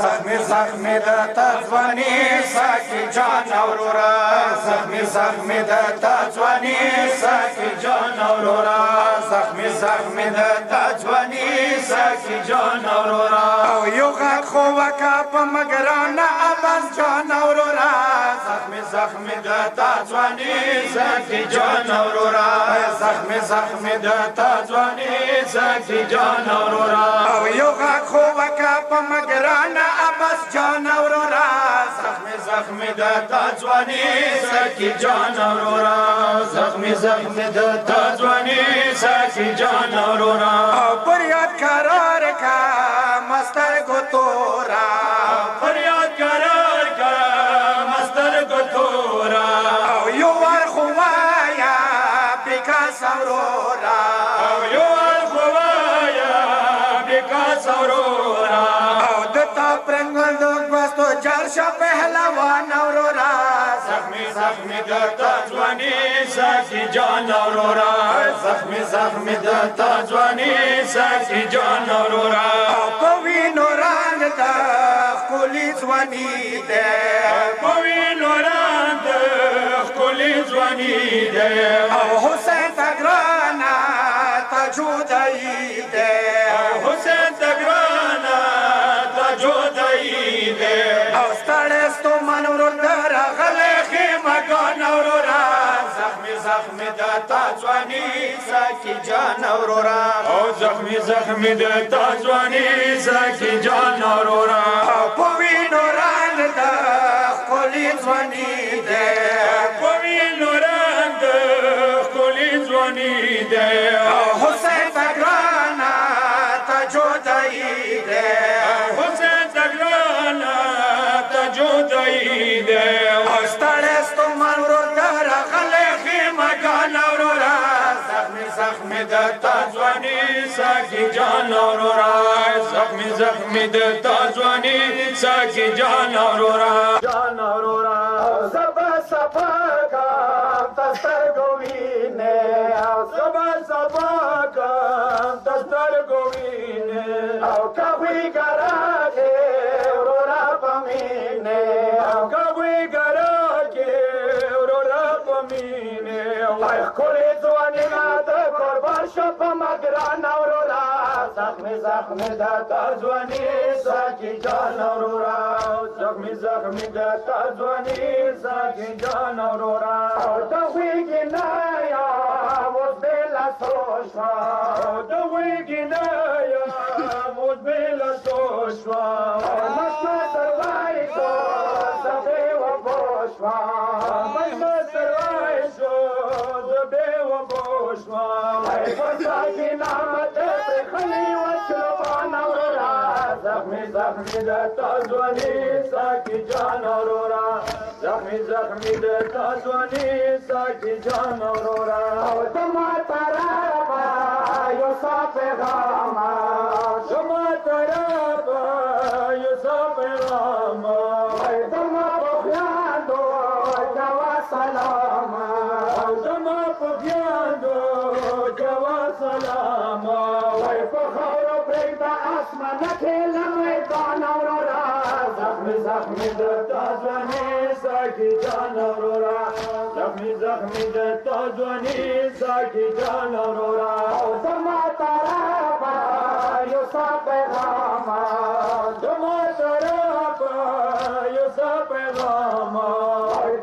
زخمی زخمی د تځواني ساقي جان اورورا زخمی زخمی د تځواني ساقي جان اورورا زخمی زخمی د تځواني ساقي جان اورورا او یو غږ خو وکا په مګرانه اباس جان اورورا زخمی زخمی د تځواني ساقي جان اورورا زخمی زخمی د تځواني ساقي جان اورورا او یو غږ خو وکا په مګرانه اباس جان اورورا زخمی زخمی د تځواني ساقي جان اورورا زخمی زخمی د تځواني ساقي جان اورورا او پر یاد قرار کا مستر ګتورا پر یاد قرار کا مستر ګتورا او یو ور خوایا بیکاس اورورا او یو ور خوایا بیکاس اورورا او دتا پرنګل دوستو جرشا پهلوان اورورا زخمی زخمی د تځواني ساقي جان اورورا زخمی زخمی د تځواني ساقي جان اورورا په وینو رنګ د ښکلي ځواني ده په وینو رنګ د ښکلي ځواني ده او حسین ته ګرانه ته جدایي ده او حسین ته ګرانه ته جدایي ده او ستړی ستومن ورور د راغلی خیمګان اورورا زخمی زخمی د تځواني ساقي جان اورورا او زخمی زخمی د تځواني ساقي جان اورورا په وینو رنګ د ښکلي ځواني ده په وینو رنګ د ښکلي ځواني ده او حسین ته ګرانه ته جدایي ده حسین ته ګرانه ته جدایي ده او ستړی ستومن ورور د راغلی خیمګان اورورا زخمی زخمی د تځواني ساقي جان اورورا زخمی زخمی د تځواني ساقي جان اورورا جان اورورا سبا سبا کام تسترګو وینې او سبا سبا کام تسترګو وینې او کوي ګراکې ورورا پمینې او کوي ګراکې ورورا پمینې وای ښکلې ځواني د قربان شو په مګران اورورا زخمی زخمی د تځواني ساقي جان اورورا زخمی زخمی د تځواني ساقي جان اورورا او د ویګي نه یا اوس بېله شوه د ویګي نه یا اوس بېله شوه مشمه تروای شو زبې وبوشوه مشمه تروای شو زبې وبوشوه ساقي نعمت پرخلي وچلوان اورورا زخمی زخمی د تځواني ساقي جان اورورا زخمی زخمی د تځواني ساقي جان اورورا او زما طرفه یو څه پیغامه زما طرفه یو څه پیغامه زما په خویندو جوا سلامه زما په خویندو جوا سلامه وای په خاورو پرېږده اسمانه کې له میدان اورورا زخمی زخمی د تځواني ساقي جان اورورا زخمی زخمی د تځواني ساقي جان اورورا او زما طرفه یو څه پیغامه زما طرفه یو څه پیغامه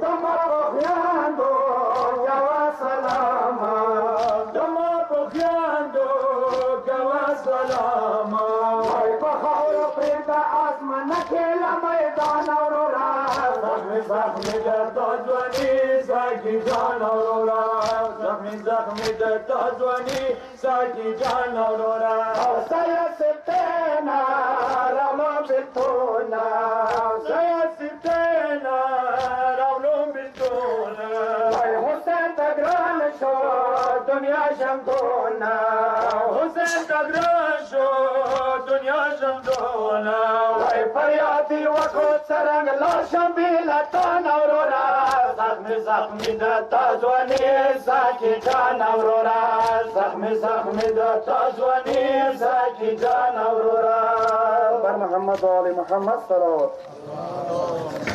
زما په خویندو جوا سلامه زما په خویندو جوا سلامه وای په خاورو پرېږده اسمانه کې له میدان اورورا زخمی زخمی د تځواني ساقي جان اورورا زخمی زخمی د تځواني ساقي جان اورورا او سیاستنا راولم بتونه سیاستنا راولم بتونه وای حسین ته ګران شو دنیا شمدونه حسین ته ګران شو دنیا شمدونه وای فریاد دې وکړو څرنګ لاړ شم بې له تا نه وروره زخمي زخمي د تا ځواني ساقي جانه وروره زخمي زخمي د تا ځواني ساقي جانه وروره بر محمد و آل محمد صلوات